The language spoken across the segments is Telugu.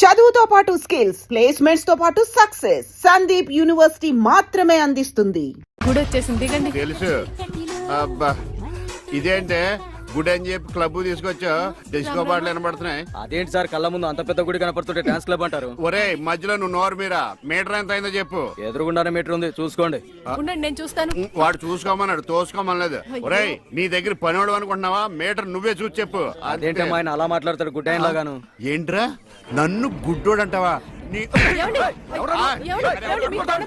చదువుతో పాటు స్కిల్స్, ప్లేస్మెంట్స్ తో పాటు సక్సెస్ సందీప్ యూనివర్సిటీ మాత్రమే అందిస్తుంది. గుడి వచ్చేసింది, దిగండి. తెలుసు. అబ్బా ఇదేంటే గుడి అని చెప్పి క్లబ్ తీసుకొచ్చా, డిస్కో పాటలు వినబడుతున్నాయి. అదేంటి సార్, కళ్ళ ముందు అంత పెద్ద గుడి కనపడుతుంటే డాన్స్ క్లబ్ అంటారు? ఒరే మధ్యలో నువ్వు నోరు మీరా, మీటర్ ఎంత అయిందో చెప్పు. ఎదురుగుండానే మీటర్ ఉంది, చూసుకోండి. ఉండండి, నేను చూస్తాను. వాడు చూసుకోమన్నాడు, తోసుకోమనలేదు. ఒరే నీ దగ్గర పనివాడు అనుకుంటున్నావా? మీటర్ నువ్వే చూసి చెప్పు. అదేంటి ఆయన అలా మాట్లాడతాడు గుడ్ అయిన లాగాను? ఏంట్రా నన్ను గుడ్డోడు అంటావా?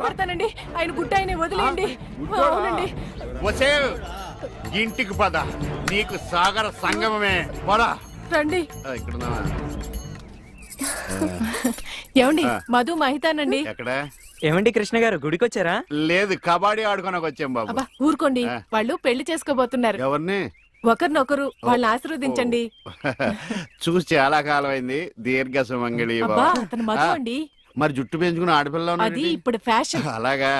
పడతానండి, ఆయన గుడ్డ ఆయన వదిలేయండి. అవునండి. వచ్చే ఇంటికి పద, నీకు సాగర సంగమమే. పద రండి. ఇక్కడ ఏమండి, మధు మహితానండి. ఎక్కడ? ఏమండి కృష్ణ గారు, గుడికి వచ్చారా? లేదు, కబడ్డీ ఆడుకోనకు వచ్చాం బాబు. అబ్బా ఊరుకోండి, వాళ్ళు పెళ్లి చేసుకోబోతున్నారు. ఎవరిని? ఒకరినొకరు వాళ్ళని ఆశీర్వదించండి. చూసి చాలా కాలం అయింది. దీర్ఘ సుమంగళి. అతను మధు అండి. మరి జుట్టు పెంచుకుని ఆడపిల్ల అది ఇప్పుడు ఫ్యాషన్. అలాగా?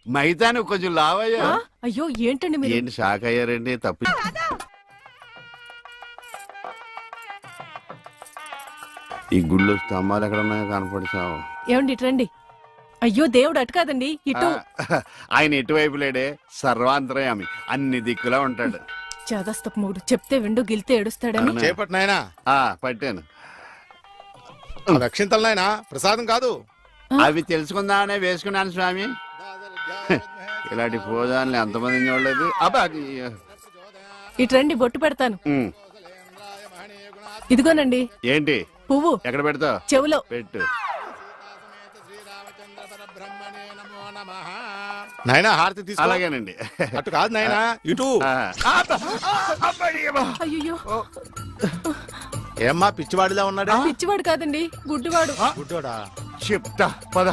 మైతాను కొంచెం లావయ్యా. అయ్యో ఏంటండి మీరు? ఏంటి షాక్ అయ్యారండి? తప్పు. ఈ గుళ్ళు స్తంభాలు ఎక్కడ ఉన్నాయో కనపడిచావు. ఏమండి ఇటు రండి. అయ్యో దేవుడు అటు కాదండి, ఇటు. ఆయన ఎటువైపు లేడే, సర్వాంతరయామి, అన్ని దిక్కులా ఉంటాడు. చాదస్తపు మూడు, చెప్తే విండు గిల్తే ఏడుస్తాడని. చేపట్నాయనా? పట్టాను. రక్షింతలు నాయనా, ప్రసాదం కాదు. అవి తెలుసుకుందామనే వేసుకున్నాను స్వామి. ఇలాంటి పూజాన్ని ఎంతమంది చూడలేదు. అబ్బా ఇటు రండి, బొట్టు పెడతాను. ఇదిగోనండి. ఏంటి? పువ్వు. ఎక్కడ పెడతావు? చెవులో పెట్టు. నాయనా హారతి తీసుకో. అలాగేనండి. అటు కాదు నాయనా, ఇటు. అయ్యో, ఏమ్మా పిచ్చివాడిలా ఉన్నాడా? పిచ్చివాడు కాదండి, గుడ్డివాడు. గుడ్డోడా? చెప్తా పద.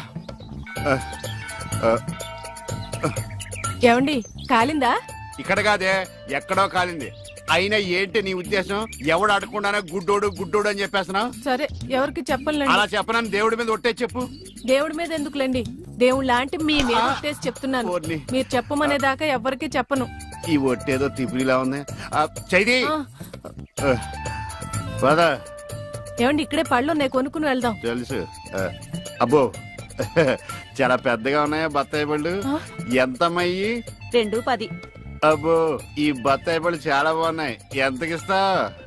ఏమండి, కాలిందా? ఇక్కడ కాదే, ఎక్కడో కాలింది. అయినా ఏంటి నీ ఉద్దేశం? ఎవడు అడగకుండానే గుడ్డోడు గుడ్డోడు అని చెప్పేస్తున్నావు? సరే, ఎవరికి చెప్పలేండి. అలా చెప్పనని దేవుడి మీద ఒట్టే చెప్పు. దేవుడి మీద ఎందుకులేండి, దేవుడు లాంటి మీ మీద ఒట్టేసి చెప్తున్నాను. మీరు చెప్పమనేదాకా ఎవరికి చెప్పను. ఈ ఒట్టేదో తిప్పిలా ఉంది. చైది పద. ఏమండి, ఇక్కడే పళ్ళు ఉన్నాయి, కొనుక్కుని వెళ్దాం. తెలుసు. అబ్బో చాలా పెద్దగా ఉన్నాయా బత్తాయి పళ్ళు? ఎంతమయ్యి? 2.10. అబ్బో ఈ బత్తాయి పళ్ళు చాలా బాగున్నాయి. ఎంతకిస్తా?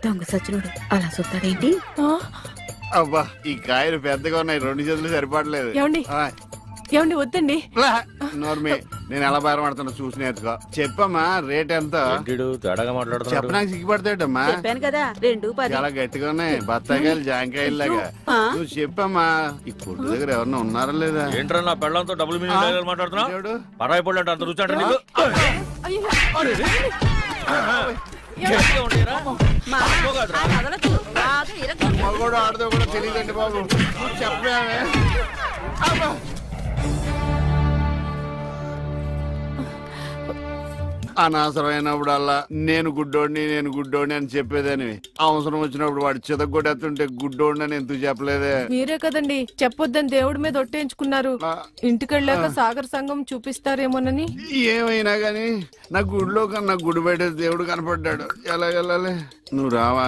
దొంగ సచ్చినోడు అలా చూస్తాడేంటి? అబ్బా ఈ కాయలు పెద్దగా ఉన్నాయి, 2 చేతులు సరిపడలేదు. ఏమండి, ఏమండి వద్దండి. నోర్మి, నేను ఎలా బయటపడుతున్నా చూసి నేర్చుకో. చెప్పమ్మా రేట్ ఎంత? చెప్పడానికి సిగ్గుపడతాడమ్మా. చెప్పాను కదా 2.10. చాలా గట్టిగా ఉన్నాయి బత్తాయికాయలు, జాంకాయలు లాగా. నువ్వు చెప్పమ్మా. ఈ కొట్టు దగ్గర ఎవరన్నా ఉన్నారా లేదా? ఏంట్రా నా పెళ్ళంతో డబుల్ మీనింగ్ మాట్లాడుతున్నావు? పరాయి పళ్ళు అంటే అంత రుచి అంటే నీకు? మగోడు ఆడదో కూడా తెలియదండి బాబు. నువ్వు చెప్పావే. అనవసరమైనప్పుడల్లా నేను గుడ్డోడిని అని చెప్పేదని, అవసరం వచ్చినప్పుడు వాడు చితగొట్టేస్తుంటే గుడ్డోడిని అని ఎందుకు చెప్పలేదే? మీరే కదండి చెప్పొద్దని దేవుడి మీద ఒట్టేయించుకున్నారు. ఇంటికెళ్ళాక సాగర్ సంఘం చూపిస్తారేమోనని. ఏమైనా గాని నా గుడిలో కన్నా గుడి బయట దేవుడు కనపడ్డాడు. ఎలా వెళ్ళాలి? నువ్వు రావా?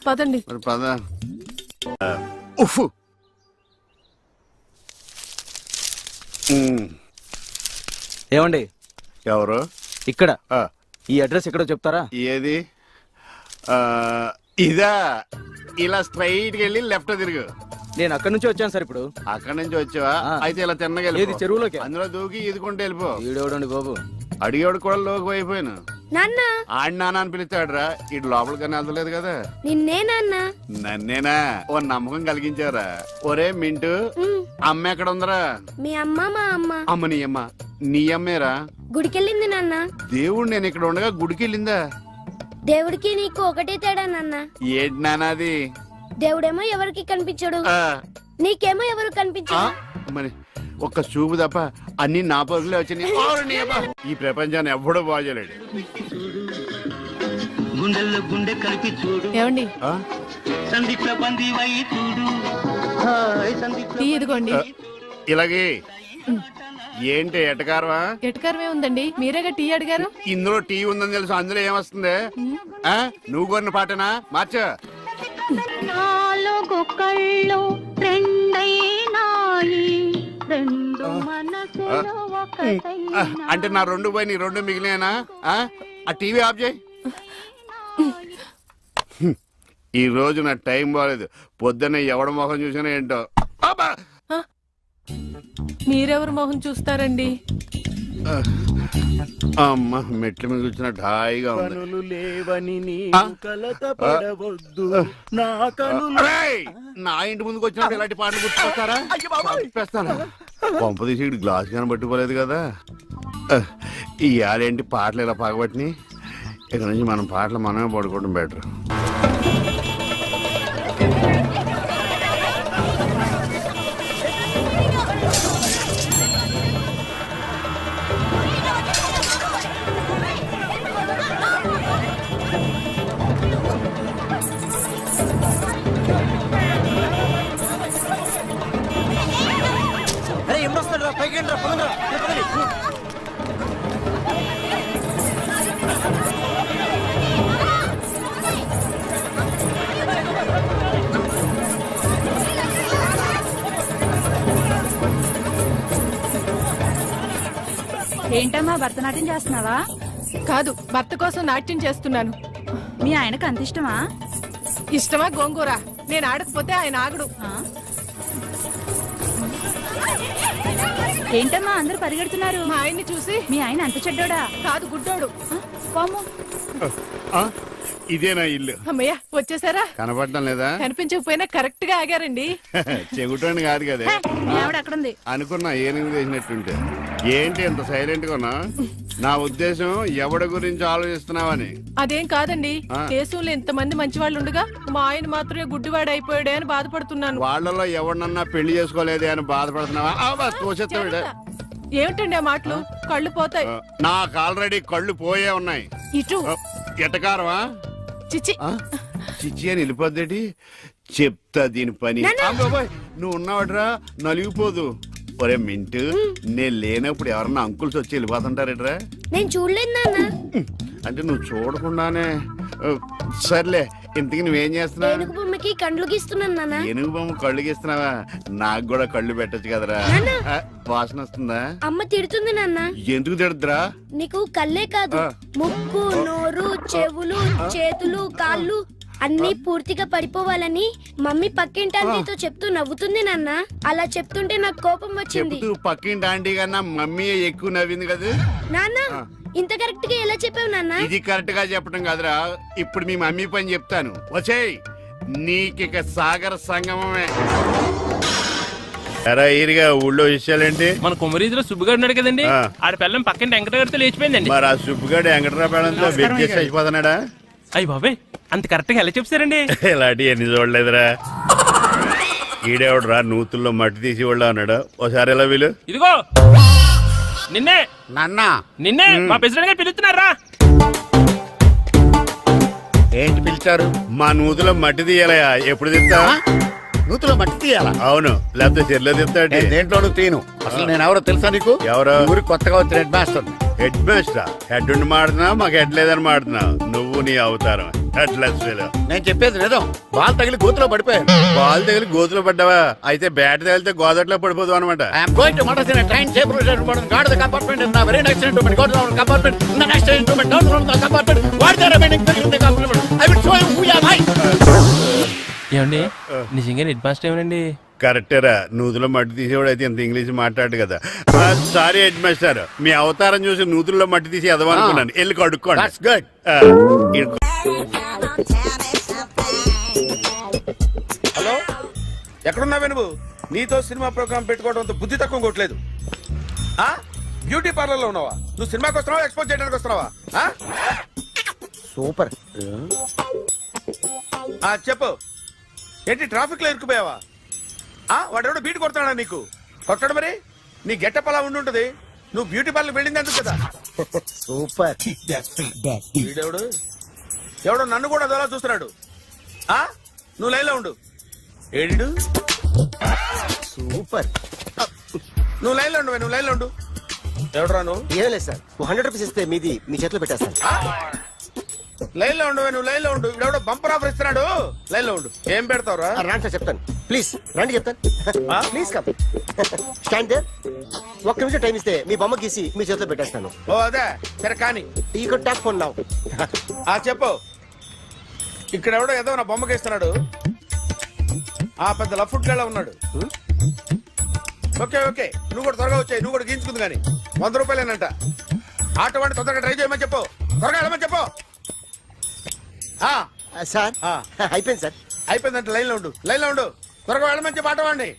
పదండి. మరి పద. ఉఫ్. ఏమండి, ఎవరు? ఇక్కడ ఈ అడ్రస్ ఎక్కడో చెప్తారా? ఏది? ఇదా? ఇలా స్ట్రైట్ గా వెళ్ళి లెఫ్ట్ తిరుగు. నేను అక్కడి నుంచి వచ్చాను సార్. ఇప్పుడు అక్కడి నుంచి వచ్చావా? అయితే ఇలా తిన్నగా ఏది చెరువులోకి? అందులో దూకి ఈదుకుంటే వెళ్ళిపో. ఈడేవడండి బాబు, అడిగేవాడు కూడా లోకి అయిపోయాను. నాన్న ఆడి నాన్న అని పిలుస్తాడురా. ఇటు లోపలికన్నా వెళ్తలేదు కదా. నిన్నే నాన్న. నన్నేనా? ఓ నమ్మకం కలిగించారా? ఒరే మింటూ, అమ్మ ఎక్కడ ఉందరా? మీ అమ్మ మా అమ్మ. అమ్మ నీ అమ్మ? నీ అమ్మేరా? గుడికెళ్ళింది నాన్న. దేవుడు నేను ఇక్కడ ఉండగా గుడికి వెళ్ళిందా? దేవుడికి నీకు ఒకటే తేడా నాన్న. ఏంటి నాన్నది? దేవుడేమో ఎవరికి కనిపించడు, నీకేమో ఎవరు కనిపించడు. మరి ఒక్క చూపు తప్ప అన్ని నా పరుగులే వచ్చినాయి. ఈ ప్రపంచాన్ని ఎవ్వడూ బాగోలేడు. ఏమండి, ఇదిగోండి. ఇలాగే ఏంటి ఎటకారవా? ఎటకారమే ఉందండి, మీరేగా టీ అడిగారు. ఇందులో టీ ఉందని తెలుసు, అందులో ఏమొస్తుంది? నువ్వు కొన్న పాటనా? మార్చ. 4 కళ్ళు 2 అంటే నా 2 పోయి నీ 2 మిగిలినా? ఆ టీవీ ఆఫ్ చేయి. ఈ రోజు నా టైం బాగాలేదు. పొద్దున్నే ఎవడ మొహం చూసినా ఏంటో. అబ్బా! మీరెవరు మొహం చూస్తారండి? అమ్మ మెట్ల మీద కూర్చున్నట్టు హాయిగా ఉంది. అరేయ్! నా ఇంటి ముందుకు వచ్చినప్పుడు ఇలాంటి పాటలు గుర్తుకొస్తారా? చంపేస్తాను. పంప తీసి ఇటు గ్లాస్ కానీ పట్టుకోలేదు కదా. ఈ ఆడేంటి పాటలు ఇలా పగబట్టినాయి. ఇక్కడ నుంచి మనం పాటలు మనమే పడుకోవడం బెటర్. ఏంటమ్మా భరతనాట్యం చేస్తున్నావా? కాదు, భర్త కోసం నాట్యం చేస్తున్నాను. మీ ఆయనకు అంత ఇష్టమా? ఇష్టమా గోంగూర? నేను ఆడకపోతే ఆయన ఆగడు. ఏంటమ్మా అందరూ పరిగెడుతున్నారు? మా ఆయన్ని చూసి. మీ ఆయన అంత చెడ్డోడా? కాదు, గుడ్డోడు. పాము. ఇదేనా ఇల్లు? అమ్మయ్య, వచ్చేసారా? కనపడటం లేదా? కనిపించకపోయినా కరెక్ట్ గా ఆగారండి. చెగుటోని కాదు కదా. మీ ఆవిడ అక్కడుంది. అనుకున్నా ఏనుగు వేసినట్టుంటే. ఏంటి ఎంత సైలెంట్ గా ఉన్నా? నా ఉద్దేశం ఎవడి గురించి ఆలోచిస్తున్నావని. అదేం కాదండి, దేశంలో ఇంతమంది మంచి వాళ్ళు ఉండగా మా ఆయన మాత్రమే గుడ్డివాడు అయిపోయాడే అని బాధపడుతున్నాను. వాళ్ళలో ఎవరినన్నా పెళ్లి చేసుకోలేదే అని బాధపడుతున్నావా? తోచెత్తావిడ. ఏమిటండి ఆ మాటలు? కళ్ళు పోతాయి. నాకు ఆల్రెడీ కళ్ళు పోయే ఉన్నాయి. ఇటు ఎటకారమా? చిచి. చిచ్చి అని వెళ్ళిపోద్దేటి? చెప్తా దీని పని. అమ్మాయి నువ్వు ఉన్నావట్రా, నలిగిపోదు. ఒరే మింటు, నేను లేనప్పుడు ఎవరన్నా అంకుల్స్ వచ్చి వెళ్ళిపోతుంటారేట్రా? నేను చూడలేదు నాన్న. అంటే నువ్వు చూడకుండానే. సర్లే, ఇంతకి నువ్వేం చేస్తున్నావు? ఏనుగు బొమ్మకి కండ్లు గీస్తున్నాను నాన్న. ఏనుగు బొమ్మ కళ్ళు గీస్తున్నావా? నాకు కూడా కళ్ళు పెట్టచ్చు కదరా. వాసన వస్తుందా? అమ్మ తిడుతుంది నాన్న. ఎందుకు తిడద్దురా? నీకు కళ్ళే కాదు, ముక్కు, నోరు, చెవులు, చేతులు, కాళ్ళు అన్ని పూర్తిగా పడిపోవాలని మమ్మీ పక్కింటి ఆంటీతో చెప్తూ నవ్వుతుంది నాన్న. అలా చెప్తుంటే నాకు కోపం వచ్చింది. చెప్తూ పక్కింటి ఆంటీ కన్నా మమ్మీ ఎక్కువ నవ్వింది కదా నాన్న. ఇంత కరెక్ట్ గా ఎలా చెప్పావు నాన్న? ఇది కరెక్ట్ గా చెప్పడం కాదురా, ఇప్పుడు మీ మమ్మీ పని చెప్తాను. వచ్చేయ్, నీకిక సాగర సంగమమే. ఎరా ఈరిగా ఊళ్ళో విషయాలేంటి? మన కుమరీధిలో సుబ్బుగాడు ఉన్నాడు కదండి, ఆడ పిల్లం పక్కన వెంకటగారితో లేచిపోయిందండి. మరి ఆ సుబ్బుగాడు వెంకటరావు పిల్లంతో వెజ్ అయిపోతున్నాడా? అయ్యి బాబాయ్, అంత కరెక్ట్ గా ఎలా చెప్తారండి? ఇలాంటి ఎన్ని చూడలేదురా. ఈడేవడరా నూతుల్లో మట్టి తీసి వాళ్ళు అన్నాడు. ఓసారి ఎలా వీలు? ఇదిగో నిన్నే నాన్న, నిన్నే మా ప్రెసిడెంట్ గారు పిలుస్తున్నారా? ఏంటి పిలిచారు? మా నూతులో మట్టి తీయాలయా. ఎప్పుడు తీస్తా? నూతులో మట్టి తీయాలా? అవును, లేకపోతే చెర్లో తీస్తాడు. దేంట్లోనూ తీను. అసలు నేను ఎవరో తెలుసా నీకు? ఎవరో? ఊరికి కొత్తగా వచ్చిన head master. Head master? Head ఉండి మాడుతున్నావు, మాకు హెడ్ లేదని మాడుతున్నావు. నువ్వు నీ అవతారం హెడ్లెస్ ఫెలో. నేను చెప్పేది నిజం. బాల్ తగిలి గోతులో పడిపోయాను. బాల్ తగిలి గోతులో పడ్డావా? అయితే బ్యాట్ తగిలితే గోదట్లో పడిపోదు అనమాట. ఐఎమ్ గోయింగ్ టు మడసిన train safe guard the compartment in the very next instrument. Go down compartment in the next instrument. Down from the compartment. What the remaining thing in the compartment? I will show you who you are. ఏమండి నిజంగా హెడ్ మాస్టర్ ఏమనండి? కరెక్టేరా, నూతులో మట్టి తీసేవాడు అయితే ఇంత ఇంగ్లీష్ మాట్లాడు కదా. సారీ హెడ్ మాస్టర్, మీ అవతారం చూసి నూతుల్లో మట్టి తీసి ఎదవనుకున్నాను. వెళ్ళి కడుక్కోండి. That's good. హలో, ఎక్కడున్నావే నువ్వు? నీతో సినిమా ప్రోగ్రామ్ పెట్టుకోవడంతో బుద్ధి తక్కువ కొట్టలేదు. బ్యూటీ పార్లర్ లో ఉన్నావా? నువ్వు సినిమాకి వస్తున్నావా, ఎక్స్పోజ్ చేయడానికి వస్తున్నావా? సూపర్. చెప్పు, ఏంటి ట్రాఫిక్ లో ఇరుక్కుపోయావా? వాడెవడో బీట్ కొడతాడా నీకు? కొట్టడు మరి. నీ గెట్టప్ అలా ఉండుంటది. నువ్వు బ్యూటీ పార్లర్ వెళ్ళింది ఎందుకు కదా? సూపర్. వీడెవడు? ఎవడో నన్ను కూడా అదోలా చూస్తున్నాడు. నువ్వు లైన్లో ఉండు. ఏడు సూపర్. నువ్వు లైన్లో ఉండు, నువ్వు లైన్లో ఉండు. ఎవడరా నువ్వు? ఏం లేదు సార్, 100 రూపీస్ ఇస్తే మీది మీ చేతిలో పెట్టేస్తాను. లైన్లో ఉండు, నువ్వు లైన్లో ఉండు. ఎవడో బంపర్ ఆఫర్ ఇస్తున్నాడు. లైన్లో ఉండు. ఏం పెడతావురా? రాండి సార్ చెప్తాను. ప్లీజ్ రండి చెప్తాను. Please come. Stand there. ఒక్క నిమిషం టైం ఇస్తే మీ బొమ్మ గీసి మీ చేతిలో పెట్టేస్తాను. ఓ అదే సరే కానీ ఈ కుడ్ టాక్ ఫోన్ నౌ. చెప్పు. ఇక్కడ ఎవడో ఏదో నా బొమ్మకి ఇస్తున్నాడు. పెద్ద లఫుట్ గళ్ళ ఉన్నాడు. ఓకే ఓకే, నువ్వు కూడా త్వరగా వచ్చాయి. నువ్వు కూడా గీంచుకుంది కానీ 100 రూపాయలేనంట. ఆటో వాడిని తొందరగా ట్రై చేయమని చెప్పు. త్వరగా వెళ్ళమని చెప్పు. సార్ అయిపోయింది సార్. అయిపోయిందంటే లైన్లో ఉండు, లైన్లో ఉండు. త్వరగా వెళ్ళమని చెప్పు ఆటో వాడిని.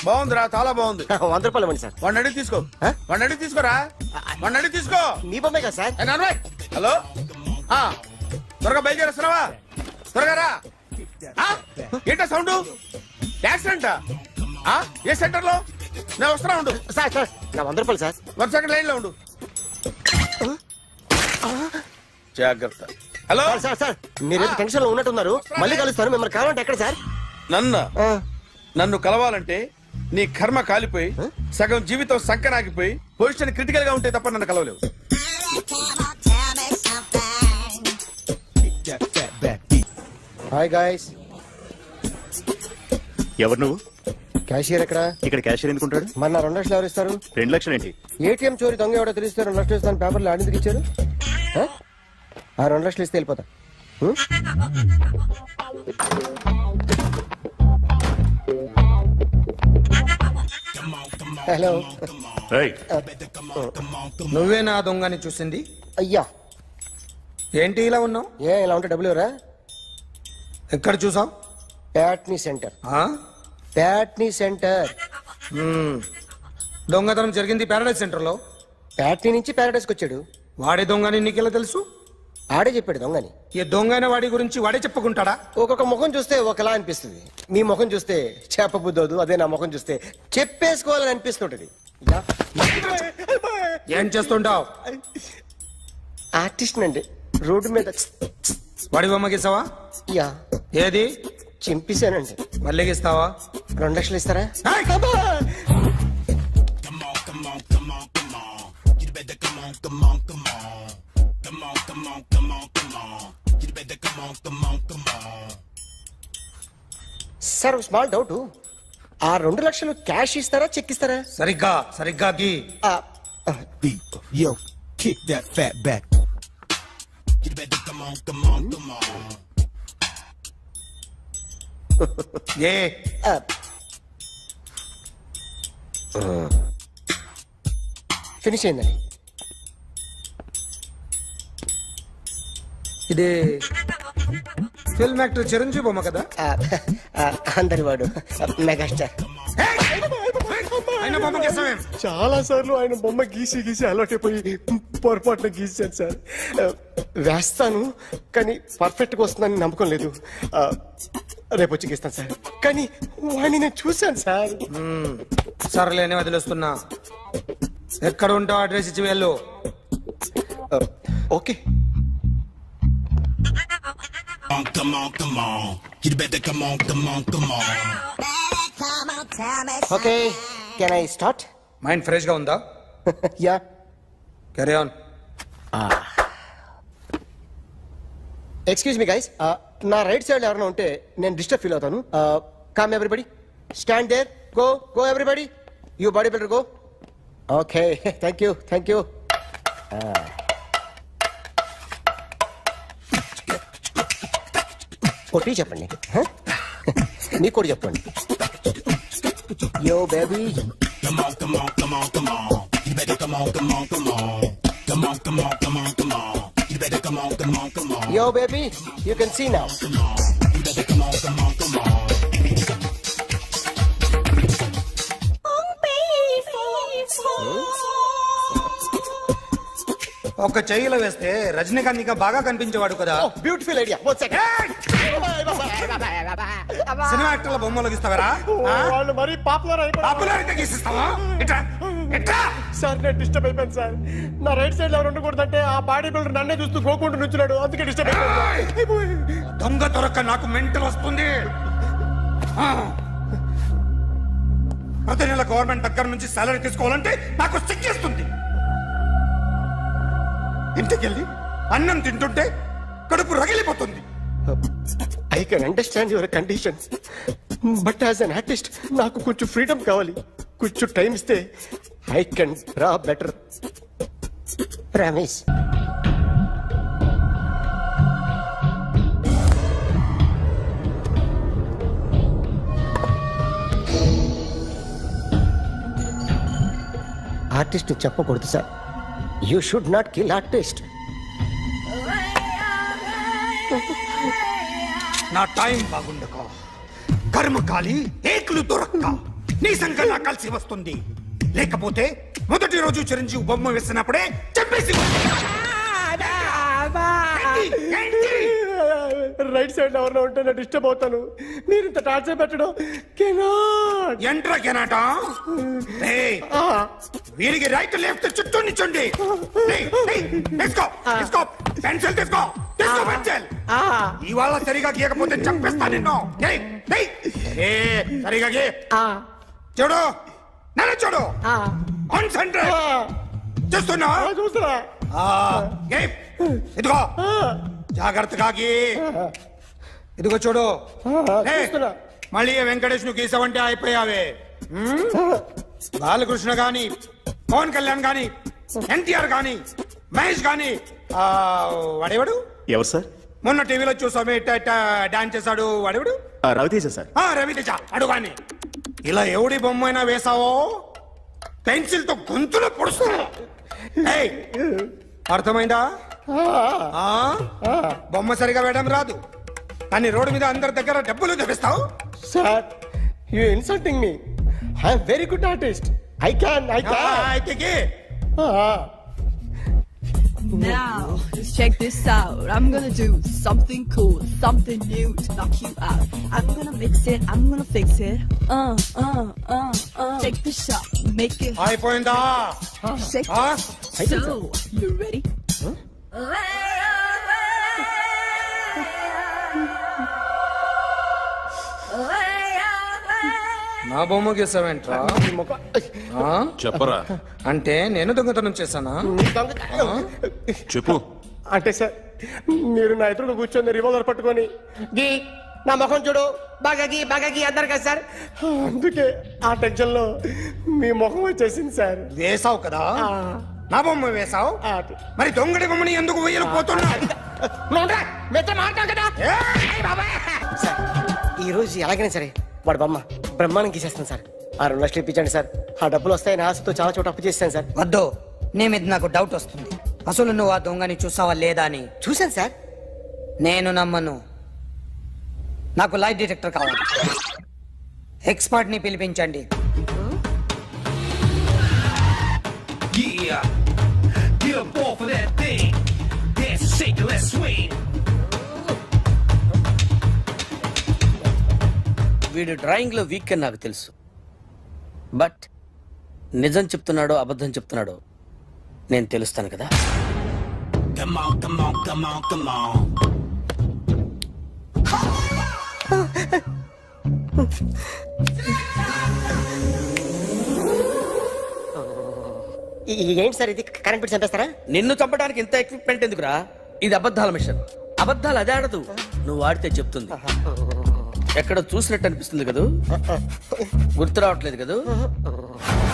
బాగుందిరా, చాలా బాగుంది. 100 రూపాయలు ఇవ్వండి సార్. వాడిని అడిగి తీసుకో. వాడిని అడిగి తీసుకోరా. వాడిని అడిగి తీసుకో. మీ బొమ్మే కదా సార్. హలో, త్వరగా బయలుదేరేస్తున్నావా? త్వరగా రా. ఏంటా సౌండ్? యాక్సిడెంటా? ఏ సెంటర్ లో? నేను వస్తున్నా ఉండు. సార్ సార్ నా 100 రూపాయలు సార్. 1 సెకండ్ లైన్ లో ఉండు. జాగ్రత్త. హలో సార్ సార్ సార్ మీరేదో టెన్షన్ లో ఉన్నట్టున్నారు. మళ్ళీ కలుస్తాను. మిమ్మల్ని కావాలంటే ఎక్కడ సార్? నన్ను కలవాలంటే నీ కర్మ కాలిపోయి సగం జీవితం సంకనాగిపోయి పొజిషన్ క్రిటికల్ గా ఉంటే తప్ప నన్ను కలవలేవు. Hi guys. ఎవరు నువ్వు? క్యాషియర్ ఎక్కడ? ఇక్కడ క్యాషియర్ ఎందుకుంటాడు? మన 2 లక్షలు ఎవరు ఇస్తారు? 2 లక్షలు ఏంటి? ఏటీఎం చోరీ దొంగ ఎవడో తెలిస్తే 2 లక్షలు ఇస్తాను పేపర్లు ఆడిందుకు ఇచ్చారు. ఆ 2 లక్షలు ఇస్తే వెళ్ళిపోతా. హలో. నువ్వే నా దొంగని చూసింది? అయ్యా ఏంటి ఇలా ఉన్నావు? ఇలా ఉంటే డబ్బులు ఎవరా? ఎక్కడ చూసావు? ప్యాట్నీ సెంటర్. ప్యాట్నీ సెంటర్. దొంగతనం జరిగింది ప్యారడైజ్ సెంటర్ లో. ప్యాట్నీ నుంచి ప్యారడైజ్కి వచ్చాడు. వాడే దొంగని నీకెలా తెలుసు? ఆడే చెప్పాడు దొంగని. ఈ దొంగైన వాడి గురించి వాడే చెప్పుకుంటాడా? ఒక్కొక్క ముఖం చూస్తే ఒకలా అనిపిస్తుంది. మీ ముఖం చూస్తే చెప్పబుద్దోదు. అదే నా ముఖం చూస్తే చెప్పేసుకోవాలని అనిపిస్తుంటది. ఏం చేస్తుంటావు? ఆర్టిస్ట్ అండి. రోడ్డు మీద వాడి బొమ్మ గీసావా? యా. ఏది? చింపేశానండి. మళ్ళీ గీస్తావా? 2 లక్షలు ఇస్తారా? సార్ ఒక స్మాల్ డౌట్. ఆ 2 లక్షలు క్యాష్ ఇస్తారా చెక్ ఇస్తారా? సరిగ్గా సరిగ్గా గీ. Yo, kick that fat back. A finish అయిందండి. ఇది ఫిల్మ్ యాక్టర్ చిరంజీవి బొమ్మ కదా? అందరి వాడు మెగాస్టార్. ఆయన బొమ్మ గీసావేం? చాలా సార్లు ఆయన బొమ్మ గీసి గీసి అలవాటైపోయి పొరపాటున గీసాను సార్. వేస్తాను కానీ పర్ఫెక్ట్ గా వస్తుందని నమ్మకం లేదు. రేపు వచ్చి గీస్తాను సార్. కానీ వాడిని నేను చూశాను సార్. సర్లేని వదిలేస్తున్నా. ఎక్కడ ఉంటావు అడ్రస్ ఇచ్చి వెళ్ళు. Okay. Okay can I start? Mind fresh గా ఉందా? Yeah. Carry on. Excuse me guys. నా రైట్ సైడ్ ఎవరైనా ఉంటే నేను డిస్టర్బ్ ఫీల్ అవుతాను. Come everybody, stand there. Go go everybody. You bodybuilder go. Okay thank you thank you. కొట్టి చెప్పండి. మీకు కూడా చెప్పండి. Yo baby. Yo, baby, you can see now. ఒక చెయ్యిలో వేస్తే రజనీకాంత్ ఇంకా బాగా కనిపించేవాడు కదా. Beautiful idea. సినిమా యాక్టర్ల బొమ్మలు గీస్తావరా? వాళ్ళు మరి పాపులారిటీ గీసిస్తావా? సార్ నేను డిస్టర్బ్ అయిపోయాను సార్. నా రైట్ సైడ్ ఎవరు ఉండకూడదంటే ఆ బాడీ బిల్డర్ నన్నే చూస్తూ గోకుంటూ నుంచున్నాడు. అందుకే డిస్టర్బ్ అయిపోయాను. దొంగ దొరక్క నాకు మెంటల్ వస్తుంది. ప్రతి నెల గవర్నమెంట్ దగ్గర నుంచి సాలరీ తీసుకోవాలంటే నాకు సిగ్గేస్తుంది. ఇంటికెళ్ళి అన్నం తింటుంటే కడుపు రగిలిపోతుంది. I can understand your conditions, but as an artist నాకు కొంచెం ఫ్రీడమ్ కావాలి. కొంచెం టైం ఇస్తే I can draw better. Promise. Artist చెప్పకూడదు sir. You should not kill artist. నా టైం బాగుండక కర్మకాలి ఏకులు దొరక్క నీ సంఖ్య నాకు కలిసి వస్తుంది. లేకపోతే మొదటి రోజు చిరంజీవి బొమ్మ వేసినప్పుడే చెప్పేసి రైట్ సైడ్ ఎవరిలో ఉంటే నేను డిస్టర్బ్ అవుతాను. మీరు ఇంత టార్చర్ పెట్టడం కెనాట్. ఎంట్రా కెనాట. వీరికి రైట్ లెఫ్ట్ చుట్టూ నిచ్చండి. పెన్సిల్ తీసుకో, తీసుకో పెన్సిల్. ఇవాళ సరిగా గీయకపోతే చంపేస్తా నిన్ను. సరిగా గీ. చూడు, నన్ను చూడు. కాన్సంట్రేట్ చూస్తున్నా. చూస్తున్నా. ఇదిగో జాగ్రత్తగా గీ. ఇదిగో చూడు. మళ్ళీ వెంకటేష్ ను గీసావంటే అయిపోయావే. బాలకృష్ణ గాని, పవన్ కళ్యాణ్ గాని, ఎన్టీఆర్ గాని, మహేష్ గాని, వాడేవాడు ఎవరు సార్? మొన్న టీవీలో చూసామే డాన్స్ చేశాడు వాడేవాడు? రవితేజ సార్. రవితేజ అడుగాని. ఇలా ఎవడి బొమ్మ అయినా వేసావో పెన్సిల్ తో గొంతులో పొడుస్తా. అర్థమైందా? బొమ్మ సరిగా వేయడం రాదు కానీ రోడ్డు మీద అందరి దగ్గర డబ్బులు తెప్పిస్తావు. Sir, you insulting me. I am very good artist. I can. అయితే Now, check this out. I'm gonna do something cool, something new to knock you out. I'm gonna mix it, I'm gonna fix it. Take the shot, make it అయిపోయిందా? shake. So, you ready? నా బొమ్మ గీసావేంట్రా? చెప్పరా. అంటే నేను దొంగతనం చేశానా? చెప్పు. అంటే సార్, మీరు నా ఎదురుగా కూర్చొని రివాల్వర్ పట్టుకొని గీ, నా ముఖం చూడు, బాగా గీ అన్నారు కదా సార్. అందుకే ఆ టెన్షన్ లో మీ ముఖం వచ్చేసింది సార్. వేసావు కదా, నా బొమ్మ వేసావు. మరి దొంగడి బొమ్మని ఎందుకు వేయలేకపోతున్నా? ఈ రోజు ఎలాగైనా సరే వాడు బొమ్మ బ్రహ్మాండం గీసేస్తాను సార్. ఆ 2 లక్షలు ఇప్పించండి సార్. ఆ డబ్బులు వస్తాయని ఆశతో చాలా చోట అప్పు చేస్తాను సార్. వద్దు, నీ మీద నాకు డౌట్ వస్తుంది. అసలు నువ్వు ఆ దొంగని చూసావా లేదా అని. చూశాను సార్. నేను నమ్మను. నాకు లైట్ డిటెక్టర్ కావాలి. ఎక్స్పర్ట్ ని పిలిపించండి. వీడు డ్రాయింగ్ లో వీక్ అని నాకు తెలుసు. బట్ నిజం చెప్తున్నాడో అబద్ధం చెప్తున్నాడో నేను తెలుస్తాను కదా. ఏంటి సార్ ఇది? కరెంట్ బిల్ చంపేస్తారా? నిన్ను చంపడానికి ఇంత ఎక్విప్మెంట్ ఎందుకురా? ఇది అబద్ధాల మిషన్. అబద్ధాలు అదే ఆడదు, నువ్వు ఆడితే చెప్తుంది. ఎక్కడ చూసినట్టు అనిపిస్తుంది కదూ, గుర్తు రావట్లేదు కదూ.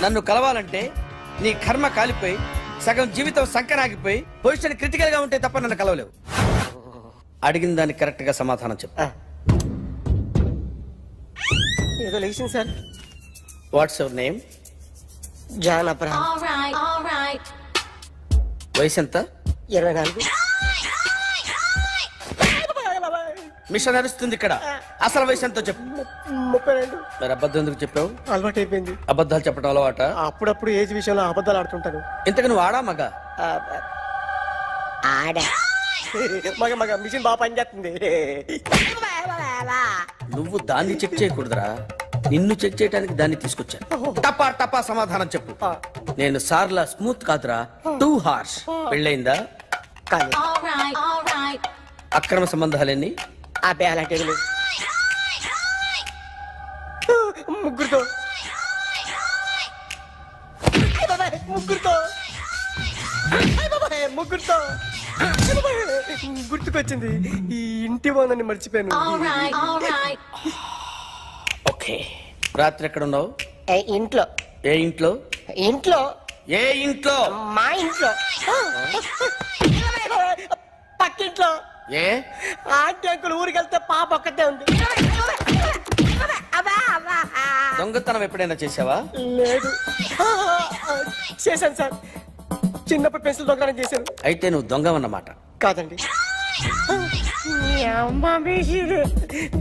నన్ను కలవాలంటే నీ కర్మ కాలిపోయి సగం జీవితం సంకరాగిపోయి పొజిషన్ క్రిటికల్ గా ఉంటే తప్ప నన్ను కలవలేవు. అడిగిన దానికి కరెక్ట్ గా సమాధానం చెప్పు. ఏదో లేచింది sir. What's your name? John Abraham. వయసు ఎంత? 24. మిషన్ నడుస్తుంది ఇక్కడ. అసలు వయసు ఎంతో చెప్పు. 32. మరి అబద్ధం ఎందుకు చెప్పావు? అలవాటు అయిపోయింది. అబద్ధాలు చెప్పడం అలవాట? అప్పుడప్పుడు ఏజ్ విషయంలో అబద్ధాలు ఆడుతుంటాను. ఇంతకు నువ్వు ఆడా మగ? ఆడా. మగ మిషన్ బాగా పనిచేస్తుంది. నువ్వు దాన్ని చెక్ చేయకూడదురా, నిన్ను చెక్ చేయడానికి దాన్ని తీసుకొచ్చాను. టపా టపా సమాధానం చెప్పు. నేను సార్లా స్మూత్ కాదురా, టూ హార్ష్. పెళ్ళయిందా? అక్రమ సంబంధాలన్నీ? అబ్బే అలాంటి ముగ్గురుతో ముగ్గురుతో గుర్తుకొచ్చింది. ఈ ఇంటి ఓనర్ని మర్చిపోయాను. ఓకే, రాత్రి ఎక్కడ ఉన్నావు? ఇంట్లో. ఏ ఇంట్లో? ఇంట్లో. ఏ ఇంట్లో? మా ఇంట్లో. పక్కింట్లో. ఏ ఆంటీ అంకుల్ ఊరికి వెళ్తే పాప ఒక్కతే ఉంది. దొంగతనం ఎప్పుడైనా చేసావా? లేదు. చేశాను సార్, చిన్నప్పుడు పెన్సిల్ దొంగతనం చేశాను. అయితే నువ్వు దొంగవన్నమాట. కాదండి,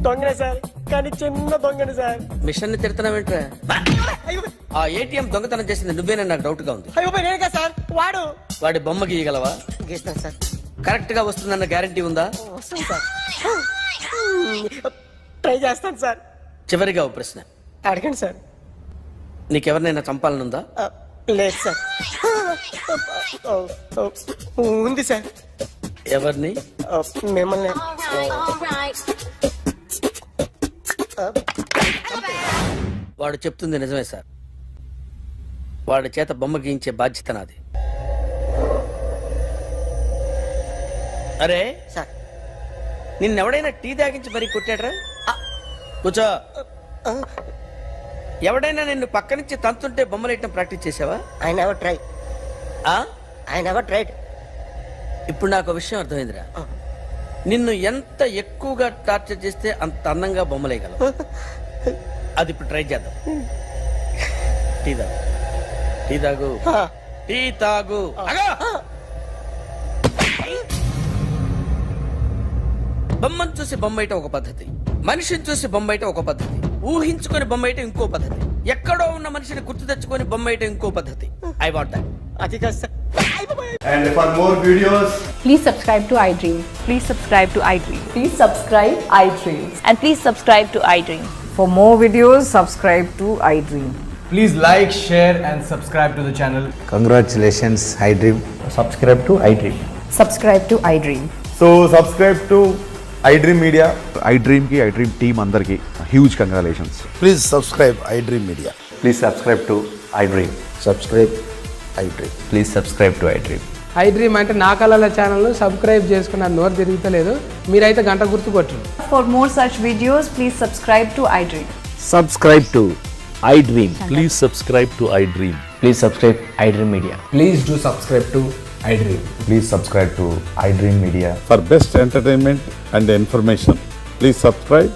దొంగనే సార్, కానీ చిన్న దొంగని సార్. మిషన్ ని తిడుతున్నావేంట్రా? ఆ ఏటీఎం దొంగతనం చేసింది నువ్వేనని నాకు డౌట్ గా ఉంది. అయ్యో నేనే సార్. వాడి బొమ్మ గీయగలవా? గీస్తాను సార్. కరెక్ట్ గా వస్తుందన్న గ్యారంటీ ఉందా? వస్తాను సార్, ట్రై చేస్తాను సార్. చివరిగా ఓ ప్రశ్న అడగండి సార్. నీకెవరినైనా చంపాలనుందా? లేదు సార్. ఉంది సార్. ఎవరిని? మిమ్మల్ని. వాడు చెప్తుంది నిజమే సార్. వాడి చేత బొమ్మ గీయించే బాధ్యత నాది. అరే సార్, నిన్నెవడైనా టీ తాగించి మరీ కొట్టాడ్రా? కూర్చో. ఎవడైనా నిన్ను పక్క నుంచి తంతుంటే బొమ్మలేయటం ప్రాక్టీస్ చేసావా? I never try. I never tried. ఇప్పుడు నాకు ఒక విషయం అర్థమైందిరా. నిన్ను ఎంత ఎక్కువగా టార్చర్ చేస్తే అంత అందంగా బొమ్మలేయగలవు. అది ఇప్పుడు ట్రై చేద్దాం. టీ తాగు, టీ తాగు, టీ తాగు. బొమ్మను చూసి బొమ్మయటం ఒక పద్ధతి, మనిషిని చూసి బొమ్మయటం ఒక పద్ధతి, ఊహించుకొని బొమ్మయటం ఇంకో పద్ధతి, ఎక్కడో ఉన్న మనిషిని గుర్తు తెచ్చుకొని బొమ్మయటం ఇంకో పద్ధతి. I want that. అది కాదు sir. And for more videos, Please subscribe to iDream. Please subscribe to iDream. Please subscribe iDream. And please subscribe to iDream. For more videos, subscribe to iDream. Please like, share and subscribe to the channel. Congratulations, iDream. Subscribe to iDream. Subscribe to iDream. So subscribe to iDream Media. iDream ki iDream team andarki huge congratulations. please subscribe iDream Media. Please subscribe to iDream. Subscribe iDream. Please subscribe to iDream. iDream అంటే నా కళల ఛానల్ సబ్స్క్రైబ్ చేసుకున్న నోరు తిరుగుతలేదు. మీరైతే గంట గుర్తు కొట్టండి. For more such videos, please subscribe to iDream. Subscribe to iDream. Please subscribe to iDream. Please subscribe iDream Media. Please do subscribe to iDream. Please subscribe to iDream Media. For best entertainment and information, please subscribe